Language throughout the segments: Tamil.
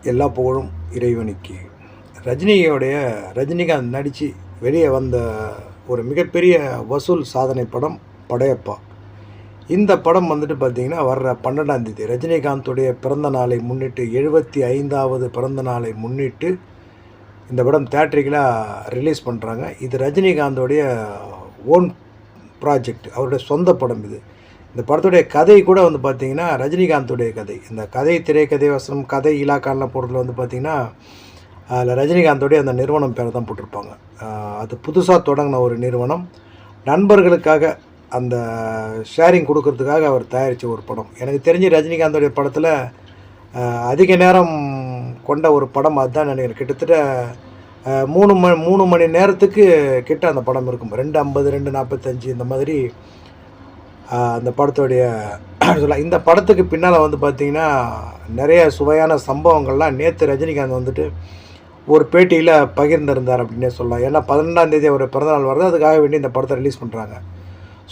எல்லா புகழும் இறைவனுக்கு. ரஜினிகாந்த் நடித்து வெளியே வந்த ஒரு மிகப்பெரிய வசூல் சாதனை படம் படையப்பா. இந்த படம் வந்துட்டு பார்த்திங்கன்னா வர்ற 12ஆம் தேதி ரஜினிகாந்துடைய பிறந்த நாளை முன்னிட்டு 75வது பிறந்த நாளை முன்னிட்டு இந்த படம் தியேட்டரிக்கலாக ரிலீஸ் பண்ணுறாங்க. இது ரஜினிகாந்தோடைய ஓன் ப்ராஜெக்ட், அவருடைய சொந்த படம் இது. இந்த படத்துடைய கதை கூட வந்து பார்த்திங்கன்னா ரஜினிகாந்துடைய கதை. இந்த கதை திரைக்கதை வசனம் கதை இலாக்கான போடுறதுல வந்து பார்த்திங்கன்னா அதில் ரஜினிகாந்தோடைய அந்த நிறுவனம் பேரை தான் போட்டிருப்பாங்க. அது புதுசாக தொடங்கின ஒரு நிறுவனம். நண்பர்களுக்காக அந்த ஷேரிங் கொடுக்கறதுக்காக அவர் தயாரித்த ஒரு படம். எனக்கு தெரிஞ்சு ரஜினிகாந்தோடைய படத்தில் அதிக நேரம் கொண்ட ஒரு படம் அதுதான் நினைக்கிறேன். கிட்டத்தட்ட 3 மணி நேரத்துக்கு கிட்ட அந்த படம் இருக்கும். 2:50 2:45 இந்த மாதிரி அந்த படத்துடைய சொல்லலாம். இந்த படத்துக்கு பின்னால் வந்து பார்த்திங்கன்னா நிறைய சுவையான சம்பவங்கள்லாம் நேற்று ரஜினிகாந்த் வந்துட்டு ஒரு பேட்டியில் பகிர்ந்திருந்தார் அப்படின்னே சொல்லலாம். ஏன்னா 12ஆம் தேதி அவர் பிறந்தநாள் வருது, அதுக்காக வேண்டி இந்த படத்தை ரிலீஸ் பண்ணுறாங்க.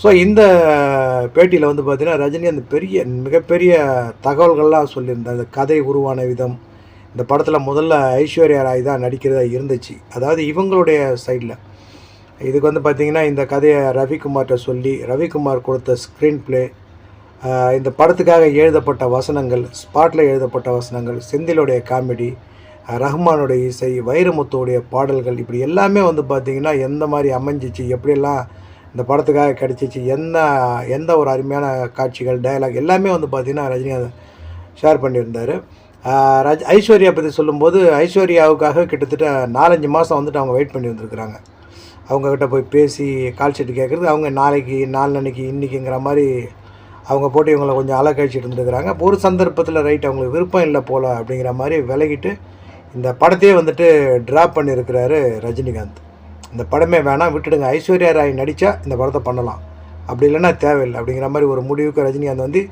ஸோ இந்த பேட்டியில் வந்து பார்த்திங்கன்னா ரஜினி அந்த மிகப்பெரிய தகவல்கள்லாம் சொல்லியிருந்தார். அந்த கதை உருவான விதம், இந்த படத்தில் முதல்ல ஐஸ்வர்யா ராய் தான் நடிக்கிறதா இருந்துச்சு. அதாவது இவங்களுடைய சைடில் இதுக்கு வந்து பார்த்திங்கன்னா இந்த கதையை ரவிக்குமார்கிட்ட சொல்லி ரவிக்குமார் கொடுத்த ஸ்க்ரீன் ப்ளே, இந்த படத்துக்காக எழுதப்பட்ட வசனங்கள், ஸ்பாட்டில் எழுதப்பட்ட வசனங்கள், செந்திலுடைய காமெடி, ரஹ்மானுடைய இசை, வைரமுத்துடைய பாடல்கள், இப்படி எல்லாமே வந்து பார்த்திங்கன்னா எந்த மாதிரி அமைஞ்சிச்சு, எப்படியெல்லாம் இந்த படத்துக்காக கிடச்சிச்சு, எந்த ஒரு அருமையான காட்சிகள், டயலாக் எல்லாமே வந்து பார்த்திங்கன்னா ரஜினிகாந்த் ஷேர் பண்ணியிருந்தார். ஐஸ்வர்யா பற்றி சொல்லும்போது ஐஸ்வர்யாவுக்காக கிட்டத்தட்ட 4-5 மாதம் வந்துட்டு அவங்க வெயிட் பண்ணி வந்திருக்கிறாங்க. அவங்கக்கிட்ட போய் பேசி கால் ஷீட்டு கேட்குறது, அவங்க நாளைக்கு நாளன்னைக்கு இன்றைக்கிங்கிற மாதிரி அவங்க போட்டு இவங்களை கொஞ்சம் அலக்கழிச்சிட்டு இருந்துருக்குறாங்க. ஒரு சந்தர்ப்பத்தில் ரைட் அவங்களுக்கு விருப்பம் இல்லை போல் அப்படிங்கிற மாதிரி விலகிட்டு இந்த படத்தையே வந்துட்டு ட்ராப் பண்ணியிருக்கிறாரு ரஜினிகாந்த். இந்த படமே வேணாம், விட்டுடுங்க, ஐஸ்வர்யா ராய் நடித்தா இந்த படத்தை பண்ணலாம், அப்படி இல்லைன்னா தேவையில்லை அப்படிங்கிற மாதிரி ஒரு முடிவுக்கு ரஜினிகாந்த் வந்து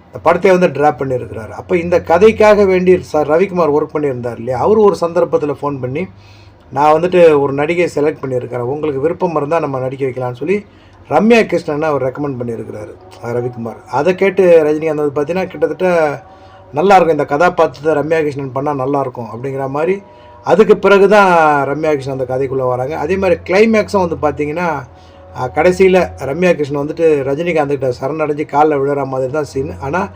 இந்த படத்தையே வந்து ட்ராப் பண்ணியிருக்கிறாரு. அப்போ இந்த கதைக்காக வேண்டி ரவிக்குமார் ஒர்க் பண்ணியிருந்தார் இல்லையா, அவர் ஒரு சந்தர்ப்பத்தில் ஃபோன் பண்ணி நான் வந்துட்டு ஒரு நடிகையை செலக்ட் பண்ணியிருக்கிறேன், உங்களுக்கு விருப்பம் இருந்தால் நம்ம நடிக்க வைக்கலான்னு சொல்லி ரம்யா கிருஷ்ணனை அவர் ரெக்கமெண்ட் பண்ணியிருக்கிறாரு ரவிக்குமார். அதை கேட்டு ரஜினிகாந்த் வந்து பார்த்தீங்கன்னா கிட்டத்தட்ட நல்லாயிருக்கும், இந்த கதாபாத்திரத்தை ரம்யா கிருஷ்ணன் பண்ணால் நல்லாயிருக்கும் அப்படிங்கிற மாதிரி. அதுக்கு பிறகு தான் ரம்யா கிருஷ்ணன் அந்த கதைக்குள்ளே வராங்க. அதே மாதிரி கிளைமேக்ஸும் வந்து பார்த்திங்கன்னா கடைசியில் ரம்யா கிருஷ்ணன் வந்துட்டு ரஜினிகாந்த்கிட்ட சரணடைஞ்சு காலில் விழுற மாதிரி தான் சீன். ஆனால்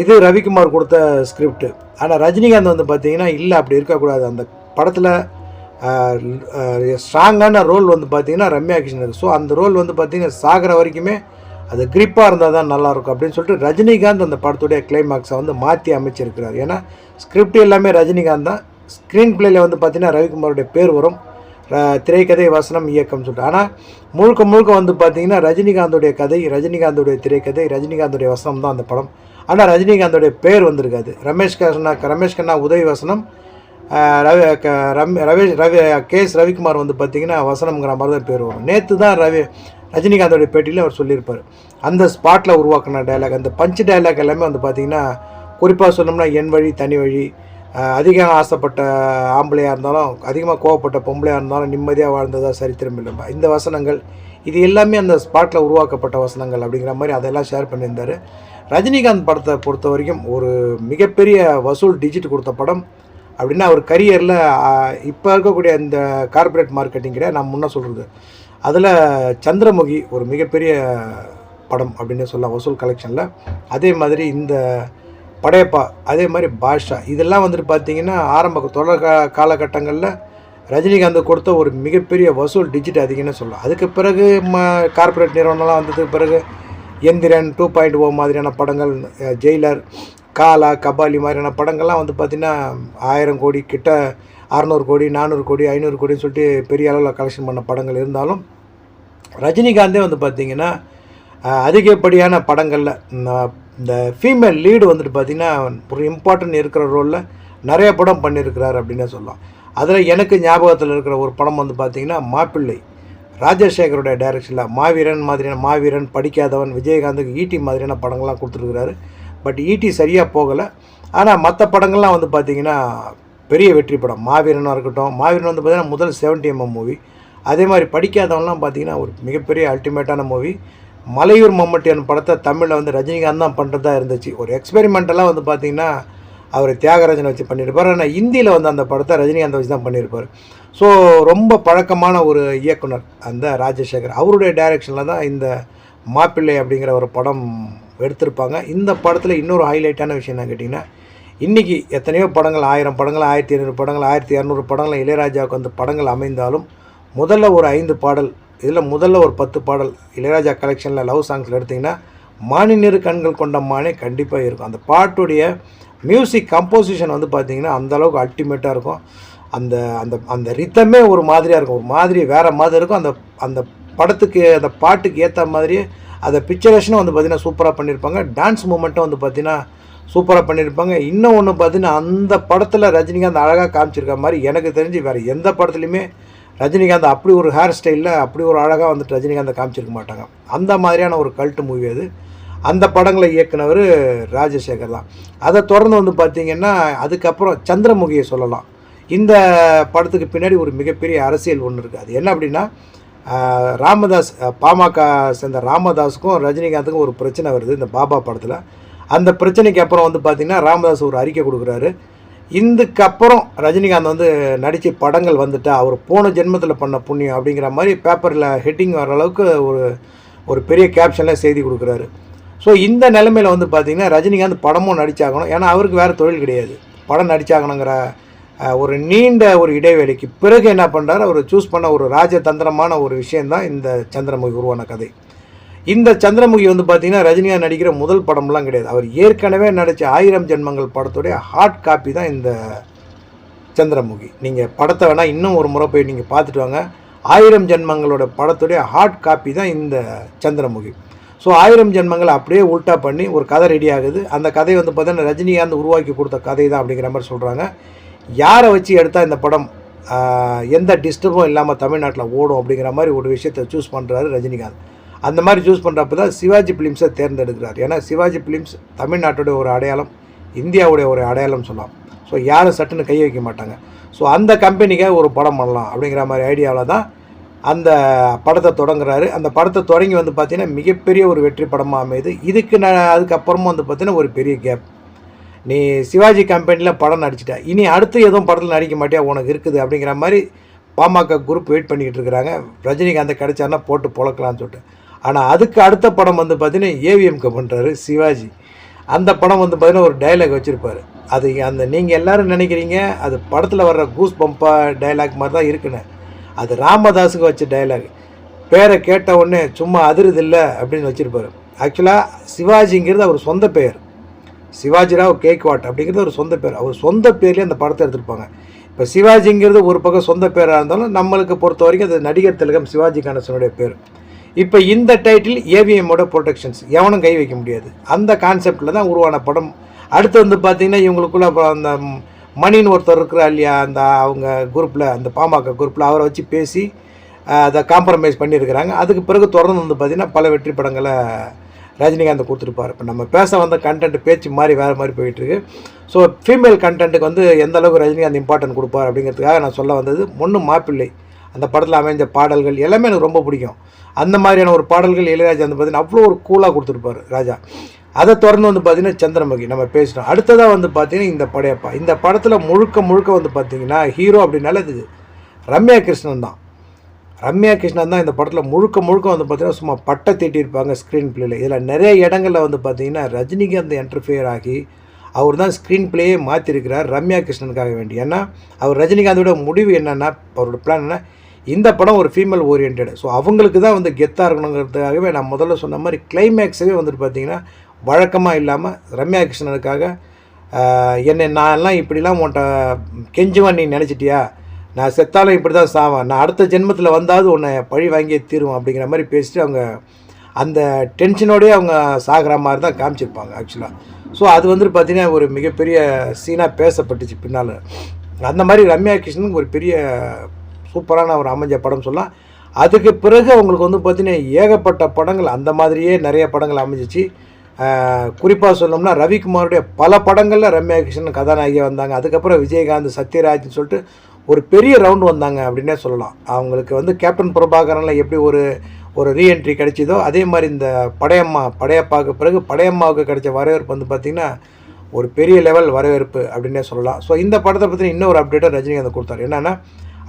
இது ரவிக்குமார் கொடுத்த ஸ்கிரிப்டு. ஆனால் ரஜினிகாந்த் வந்து பார்த்திங்கன்னா இல்லை, அப்படி இருக்கக்கூடாது, அந்த படத்தில் ஸ்ட்ராங்கான ரோல் வந்து பார்த்திங்கன்னா ரம்யா கிருஷ்ணனுக்கு. ஸோ அந்த ரோல் வந்து பார்த்திங்கன்னா சாகிற வரைக்குமே அது கிரிப்பாக இருந்தால் தான் நல்லாயிருக்கும் அப்படின்னு சொல்லிட்டு ரஜினிகாந்த் அந்த படத்துடைய கிளைமாக்ஸை வந்து மாற்றி அமைச்சிருக்கிறார். ஏன்னா ஸ்கிரிப்ட் எல்லாமே ரஜினிகாந்த் தான், ஸ்க்ரீன் பிளேயில் வந்து பார்த்திங்கன்னா ரவிக்குமாருடைய பேர் வரும், திரைக்கதை வசனம் இயக்கம் சொல்லிட்டு. ஆனால் முழுக்க வந்து பார்த்திங்கன்னா ரஜினிகாந்தோடைய கதை, ரஜினிகாந்தோடைய திரைக்கதை, ரஜினிகாந்தோடைய வசனம் தான் அந்த படம். ஆனால் ரஜினிகாந்தோடைய பேர் வந்திருக்காது. ரமேஷ் கண்ணா உதவி வசனம், கேஎஸ் ரவிக்குமார் வந்து பார்த்திங்கன்னா வசனம்ங்கிற மாதிரி தான் பேர் வரும். நேற்று தான் ரஜினிகாந்தோடைய பேட்டியில் அவர் சொல்லியிருப்பார், அந்த ஸ்பாட்டில் உருவாக்கின டைலாக், அந்த பஞ்சு டைலாக் எல்லாமே வந்து பார்த்திங்கன்னா குறிப்பாக சொன்னோம்னா என் வழி தனி வழி, அதிகம் ஆசைப்பட்ட ஆம்பளையாக இருந்தாலும் அதிகமாக கோவப்பட்ட பொம்பளையாக இருந்தாலும் நிம்மதியாக வாழ்ந்ததாக சரித்திரம் இல்லைம்மா, இந்த வசனங்கள் இது எல்லாமே அந்த ஸ்பாட்டில் உருவாக்கப்பட்ட வசனங்கள் அப்படிங்கிற மாதிரி அதெல்லாம் ஷேர் பண்ணியிருந்தார். ரஜினிகாந்த் படத்தை பொறுத்த வரைக்கும் ஒரு மிகப்பெரிய வசூல் டிஜிட் கொடுத்த படம் அப்படின்னா அவர் கரியரில் இப்போ இருக்கக்கூடிய இந்த கார்ப்பரேட் மார்க்கெட்டிங் கிடையாது, நான் முன்னே சொல்கிறது, அதில் சந்திரமுகி ஒரு மிகப்பெரிய படம் அப்படின்னு சொல்லலாம் வசூல் கலெக்ஷனில். அதே மாதிரி இந்த படையப்பா, அதே மாதிரி பாஷா, இதெல்லாம் வந்துட்டு பார்த்திங்கன்னா ஆரம்ப தொடர் காலகட்டங்களில் ரஜினிகாந்த் கொடுத்த ஒரு மிகப்பெரிய வசூல் டிஜிட் அதிகம்னு சொல்லலாம். அதுக்கு பிறகு கார்ப்பரேட் நிறுவனம்லாம் வந்ததுக்கு பிறகு எந்திரன் 2.0 மாதிரியான படங்கள், ஜெயிலர், காலா, கபாலி மாதிரியான படங்கள்லாம் வந்து பார்த்திங்கன்னா 1000 கோடி கிட்ட, 600 கோடி 400 கோடி 500 கோடின்னு சொல்லிட்டு பெரிய அளவில் கலெக்ஷன் பண்ண படங்கள் இருந்தாலும் ரஜினிகாந்தே வந்து பார்த்திங்கன்னா அதிகப்படியான படங்களில் இந்த ஃபீமேல் லீடு வந்துட்டு பார்த்திங்கன்னா ஒரு இம்பார்ட்டன்ட் இருக்கிற ரோலில் நிறைய படம் பண்ணியிருக்கிறார் அப்படின்னே சொல்லலாம். அதில் எனக்கு ஞாபகத்தில் இருக்கிற ஒரு படம் வந்து பார்த்திங்கன்னா மாப்பிள்ளை, ராஜசேகருடைய டைரக்ஷனில் மாவீரன், படிக்காதவன், விஜயகாந்துக்கு ஈட்டி மாதிரியான படங்கள்லாம் கொடுத்துருக்குறாரு. பட் ஈட்டி சரியாக போகலை. ஆனால் மற்ற படங்கள்லாம் வந்து பார்த்திங்கன்னா பெரிய வெற்றி படம். மாவீரனாக இருக்கட்டும், மாவீரன் வந்து பார்த்திங்கன்னா முதல் 70mm மூவி. அதே மாதிரி படிக்காதவன்லாம் பார்த்திங்கன்னா ஒரு மிகப்பெரிய அல்டிமேட்டான மூவி. மலையூர் மம்மட்டியான படத்தை தமிழில் வந்து ரஜினிகாந்த் தான் பண்ணுறதா இருந்துச்சு. ஒரு எக்ஸ்பெரிமெண்டலாக வந்து பார்த்திங்கன்னா அவர் தியாகராஜனை வச்சு பண்ணியிருப்பார். ஆனால் ஹிந்தியில் வந்து அந்த படத்தை ரஜினிகாந்தை வச்சு தான் பண்ணியிருப்பார். ஸோ ரொம்ப பழக்கமான ஒரு இயக்குனர் அந்த ராஜசேகர். அவருடைய டைரக்ஷனில் தான் இந்த மாப்பிள்ளை அப்படிங்கிற ஒரு படம் எடுத்திருப்பாங்க. இந்த படத்தில் இன்னொரு ஹைலைட்டான விஷயம் என்ன கேட்டிங்கன்னா, இன்றைக்கி எத்தனையோ படங்கள் 1000 படங்கள் 1500 படங்கள் 1200 படங்கள் இளையராஜாவுக்கு வந்து படங்கள் அமைந்தாலும் முதல்ல ஒரு 5 பாடல், இதில் முதல்ல ஒரு 10 பாடல் இளையராஜா கலெக்ஷனில் லவ் சாங்ஸில் எடுத்திங்கன்னா மானினிரு கண்கள் கொண்ட மானே கண்டிப்பாக இருக்கும். அந்த பாட்டுடைய மியூசிக் கம்போசிஷன் வந்து பார்த்திங்கன்னா அந்தளவுக்கு அல்டிமேட்டாக இருக்கும். அந்த அந்த அந்த ரித்தமே ஒரு மாதிரியாக இருக்கும், ஒரு மாதிரி வேறு மாதிரி இருக்கும். அந்த அந்த படத்துக்கு அந்த பாட்டுக்கு ஏற்ற மாதிரியே அதை பிக்சரேஷனும் வந்து பார்த்திங்கன்னா சூப்பராக பண்ணியிருப்பாங்க. டான்ஸ் மூமெண்ட்டும் வந்து பார்த்திங்கன்னா சூப்பராக பண்ணியிருப்பாங்க. இன்னும் ஒன்று பார்த்திங்கன்னா அந்த படத்தில் ரஜினிகாந்த் அழகாக காமிச்சிருக்க மாதிரி எனக்கு தெரிஞ்சு வேறு எந்த படத்துலையுமே ரஜினிகாந்த் அப்படி ஒரு ஹேர் ஸ்டைலில் அப்படி ஒரு அழகாக வந்துட்டு ரஜினிகாந்தை காமிச்சிருக்க மாட்டாங்க. அந்த மாதிரியான ஒரு கல்ட்டு மூவி அது. அந்த படங்களை இயக்குனவர் ராஜசேகர் தான். அதை தொடர்ந்து வந்து பார்த்திங்கன்னா அதுக்கப்புறம் சந்திரமுகியை சொல்லலாம். இந்த படத்துக்கு பின்னாடி ஒரு மிகப்பெரிய அரசியல் ஒன்று இருக்குது. அது என்ன அப்படின்னா, ராமதாஸ் பாமக சேர்ந்த ராமதாஸுக்கும் ரஜினிகாந்துக்கும் ஒரு பிரச்சனை வருது இந்த பாபா படத்தில். அந்த பிரச்சனைக்கு அப்புறம் வந்து பார்த்திங்கன்னா ராமதாஸ் ஒரு அறிக்கை கொடுக்குறாரு. இதுக்கப்புறம் ரஜினிகாந்த் வந்து நடித்த படங்கள் வந்துட்டா அவர் போன ஜென்மத்தில் பண்ண புண்ணியம் அப்படிங்கிற மாதிரி பேப்பரில் ஹெட்டிங் வர அளவுக்கு ஒரு பெரிய கேப்ஷனில் செய்தி கொடுக்குறாரு. ஸோ இந்த நிலைமையில் வந்து பார்த்திங்கன்னா ரஜினிகாந்த் படமும் நடித்தாகணும். ஏன்னா அவருக்கு வேறு தொழில் கிடையாது, படம் நடித்தாகணுங்கிற ஒரு நீண்ட ஒரு இடைவேளைக்கு பிறகு என்ன பண்ணுறாரு, அவர் சூஸ் பண்ண ஒரு ராஜதந்திரமான ஒரு விஷயந்தான் இந்த சந்திரமுகி உருவான கதை. இந்த சந்திரமுகி வந்து பார்த்திங்கன்னா ரஜினிகாந்த் நடிக்கிற முதல் படம்லாம் கிடையாது. அவர் ஏற்கனவே நடித்த 1000 ஜென்மங்கள் படத்துடைய ஹார்ட் காப்பி தான் இந்த சந்திரமுகி. நீங்கள் படத்தை வேணால் இன்னும் ஒரு முறை போய் நீங்கள் பார்த்துட்டு வாங்க. 1000 ஜென்மங்களோட படத்துடைய ஹார்ட் காப்பி தான் இந்த சந்திரமுகி. ஸோ 1000 ஜென்மங்களை அப்படியே உல்ட்டா பண்ணி ஒரு கதை ரெடி ஆகுது. அந்த கதை வந்து பார்த்தீங்கன்னா ரஜினிகாந்த் உருவாக்கி கொடுத்த கதை தான் அப்படிங்கிற மாதிரி சொல்கிறாங்க. யாரை வச்சு எடுத்தால் இந்த படம் எந்த டிஸ்டர்பும் இல்லாமல் தமிழ்நாட்டில் ஓடும் அப்படிங்கிற மாதிரி ஒரு விஷயத்தை சூஸ் பண்ணுறாரு ரஜினிகாந்த். அந்த மாதிரி சூஸ் பண்ணுறப்ப தான் சிவாஜி ஃபிலிம்ஸை தேர்ந்தெடுக்கிறார். ஏன்னா சிவாஜி ஃபிலிம்ஸ் தமிழ்நாட்டுடைய ஒரு அடையாளம், இந்தியாவுடைய ஒரு அடையாளம் சொல்லலாம். ஸோ யாரும் சட்டுன்னு கை வைக்க மாட்டாங்க. ஸோ அந்த கம்பெனிக்காக ஒரு படம் பண்ணலாம் அப்படிங்கிற மாதிரி ஐடியாவில் தான் அந்த படத்தை தொடங்குறாரு. அந்த படத்தை தொடங்கி வந்து பார்த்திங்கன்னா மிகப்பெரிய ஒரு வெற்றி படமாக அமையுது. அதுக்கப்புறமா வந்து பார்த்திங்கன்னா ஒரு பெரிய கேப். நீ சிவாஜி கம்பெனியில் படம் நடிச்சிட்ட, இனி அடுத்து எதுவும் படத்தில் நடிக்க மாட்டியா, உனக்கு இருக்குது அப்படிங்கிற மாதிரி பாமக குரூப் வெயிட் பண்ணிக்கிட்டு இருக்கிறாங்க. ரஜினிகாந்தை கிடைச்சாருன்னா போட்டு பொழக்கலான்னு சொல்லிட்டு. ஆனால் அதுக்கு அடுத்த படம் வந்து பார்த்திங்கன்னா ஏவிஎம்க்கு பண்ணுறாரு சிவாஜி. அந்த படம் வந்து பார்த்திங்கன்னா ஒரு டைலாக் வச்சுருப்பார். அது அந்த நீங்கள் எல்லோரும் நினைக்கிறீங்க அது படத்தில் வர்ற கூஸ் பம்பா டைலாக் மாதிரி தான் இருக்குன்னு. அது ராமதாஸுக்கு வச்ச டைலாக். பேரை கேட்ட உடனே சும்மா அதிருதில்லை அப்படின்னு வச்சுருப்பார். ஆக்சுவலாக சிவாஜிங்கிறது அவர் சொந்த பெயர், சிவாஜிராவ் கேக்வாட் அப்படிங்கிறது ஒரு சொந்த பேர். அவர் சொந்த பேர்லேயே அந்த படத்தை எடுத்துருப்பாங்க. இப்போ சிவாஜிங்கிறது ஒரு பக்கம் சொந்த பேராக இருந்தாலும் நம்மளுக்கு பொறுத்த வரைக்கும் அது நடிகர் திலகம் சிவாஜி கணேசனுடைய பேர். இப்போ இந்த டைட்டில் ஏவிஎம்மோட ப்ரொடெக்ஷன்ஸ், எவனும் கை வைக்க முடியாது. அந்த கான்செப்டில் தான் உருவான படம். அடுத்து வந்து பார்த்திங்கன்னா இவங்களுக்குள்ள அந்த மணின்னு ஒருத்தர் இருக்கிறா இல்லையா, அந்த அவங்க குரூப்பில், அந்த பாமக குரூப்பில் அவரை வச்சு பேசி அதை காம்ப்ரமைஸ் பண்ணியிருக்கிறாங்க. அதுக்கு பிறகு தொடர்ந்து வந்து பார்த்திங்கன்னா பல வெற்றி படங்களை ரஜினிகாந்த் கொடுத்துருப்பார். இப்போ நம்ம பேச வந்த கண்டென்ட் பேச்சு மாதிரி வேறு மாதிரி போயிட்டுருக்கு. ஸோ ஃபீமேல் கண்டென்ட்டுக்கு வந்து எந்த அளவுக்கு ரஜினிகாந்த் இம்பார்ட்டன்ட் கொடுப்பார் அப்படிங்கிறதுக்காக நான் சொல்ல வந்தது. ஒன்று மாப்பிள்ளை, அந்த படத்தில் அமைஞ்ச பாடல்கள் எல்லாமே எனக்கு ரொம்ப பிடிக்கும். அந்த மாதிரியான ஒரு பாடல்கள் இளையராஜா வந்து பார்த்திங்கன்னா அவ்வளோ ஒரு கூலாக கொடுத்துருப்பார் ராஜா. அதை தொடர்ந்து வந்து பார்த்திங்கன்னா சந்திரமுகி நம்ம பேசிட்டோம். அடுத்ததாக வந்து பார்த்திங்கன்னா இந்த படையப்பா. இந்த படத்தில் முழுக்க வந்து பார்த்திங்கன்னா ஹீரோ அப்படின்னால இது ரம்யா கிருஷ்ணன் தான். ரம்யா கிருஷ்ணன் தான் இந்த படத்தில் முழுக்க வந்து பார்த்திங்கன்னா சும்மா பட்டை தீட்டியிருப்பாங்க ஸ்க்ரீன் பிளேயில். இதில் நிறைய இடங்களில் வந்து பார்த்திங்கன்னா ரஜினிகாந்த் என்டர்ஃபியர் ஆகி அவர் தான் ஸ்க்ரீன் பிளேயே மாற்றிருக்கிறார் ரம்யா கிருஷ்ணனுக்காக வேண்டி. ஏன்னா அவர் ரஜினிகாந்தோட முடிவு என்னென்னா, அவரோட பிளான் என்ன, இந்த படம் ஒரு ஃபீமேல் ஓரியன்ட். ஸோ அவங்களுக்கு தான் வந்து கெத்தாக இருக்கணுங்கிறதுக்காகவே நான் முதல்ல சொன்ன மாதிரி கிளைமேக்ஸவே வந்துட்டு பார்த்திங்கன்னா வழக்கமாக இல்லாமல் ரம்யா கிருஷ்ணனுக்காக நான் எல்லாம் இப்படிலாம் உன்ட்ட கெஞ்சுவான் நீ நினச்சிட்டியா, நான் செத்தாலும் இப்படி தான் சாவேன், நான் அடுத்த ஜென்மத்தில் வந்தாவது உன்னை பழி வாங்கியே தீருவோம் அப்படிங்கிற மாதிரி பேசிட்டு அவங்க அந்த டென்ஷனோடய அவங்க சாகிற மாதிரி தான் காமிச்சிருப்பாங்க ஆக்சுவலாக. ஸோ அது வந்துட்டு பார்த்திங்கன்னா ஒரு மிகப்பெரிய சீனாக பேசப்பட்டுச்சு பின்னால். அந்த மாதிரி ரம்யா கிருஷ்ணனுக்கு ஒரு பெரிய சூப்பரான ஒரு அமைஞ்ச படம் சொல்லலாம். அதுக்கு பிறகு அவங்களுக்கு வந்து பார்த்திங்கன்னா ஏகப்பட்ட படங்கள் அந்த மாதிரியே நிறைய படங்கள் அமைஞ்சிச்சு. குறிப்பாக சொல்லணும்னா ரவிக்குமாருடைய பல படங்களில் ரம்யா கிருஷ்ணன் கதாநாயகியாக வந்தாங்க. அதுக்கப்புறம் விஜயகாந்த், சத்யராஜ்னு சொல்லிட்டு ஒரு பெரிய ரவுண்டு வந்தாங்க அப்படின்னே சொல்லலாம். அவங்களுக்கு வந்து கேப்டன் பிரபாகரனில் எப்படி ஒரு ரீஎன்ட்ரி கிடைச்சிதோ அதே மாதிரி இந்த படையப்பாவுக்கு பிறகு படையம்மாவுக்கு கிடைச்ச வரவேற்பு வந்து பார்த்திங்கன்னா ஒரு பெரிய லெவல் வரவேற்பு அப்படின்னே சொல்லலாம். ஸோ இந்த படத்தை பற்றி இன்னொரு அப்டேட்டும் ரஜினிகாந்த் கொடுத்தாரு. என்னென்னா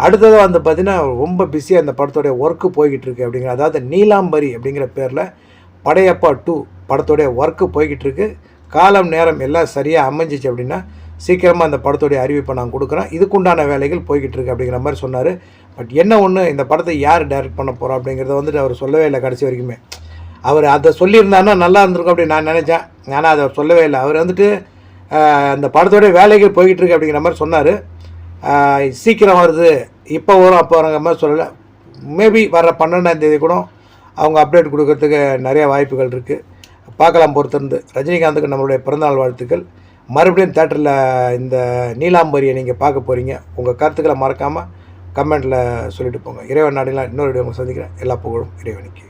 அடுத்ததாக வந்து பார்த்திங்கன்னா ரொம்ப பிஸியாக இந்த படத்தோடைய ஒர்க்கு போய்கிட்டு இருக்கு அப்படிங்கிற, அதாவது நீலாம்பரி அப்படிங்கிற பேரில் படையப்பா 2 படத்தோடைய ஒர்க்கு போய்கிட்டு இருக்கு. காலம் நேரம் எல்லாம் சரியாக அமைஞ்சிச்சு அப்படின்னா சீக்கிரமாக அந்த படத்தோடைய அறிவிப்பை நான் கொடுக்குறேன். இதுக்குண்டான வேலைகள் போய்கிட்டு இருக்கு அப்படிங்கிற மாதிரி சொன்னார். பட் என்ன ஒன்று, இந்த படத்தை யார் டைரக்ட் பண்ண போகிறோம் அப்படிங்கிறத வந்துட்டு அவர் சொல்லவே இல்லை கடைசி வரைக்குமே. அவர் அதை சொல்லியிருந்தாருன்னா நல்லா இருந்திருக்கும் அப்படின்னு நான் நினச்சேன். ஆனால் அதை சொல்லவே இல்லை. அவர் வந்துட்டு அந்த படத்தோடைய வேலைகள் போய்கிட்டு இருக்கு அப்படிங்கிற மாதிரி சொன்னார். சீக்கிரம் வருது, இப்போ வரும் அப்போ வரங்கிற மாதிரி சொல்லலை. மேபி வர 12ஆம் தேதி கூட அவங்க அப்டேட் கொடுக்கறதுக்கு நிறைய வாய்ப்புகள் இருக்குது. பார்க்கலாம் பொறுத்திருந்து. ரஜினிகாந்துக்கு நம்மளுடைய பிறந்தநாள் வாழ்த்துக்கள். மறுபடியும் தேட்டரில் இந்த நீலாம்பரியை நீங்கள் பார்க்க போகிறீங்க. உங்கள் கருத்துக்களை மறக்காமல் கமெண்ட்டில் சொல்லிட்டு போங்க. இறைவன் நாடிலாம் இன்னொரு வீடியோ சந்திக்கிறேன். எல்லா புகழும் இறைவனுக்கு.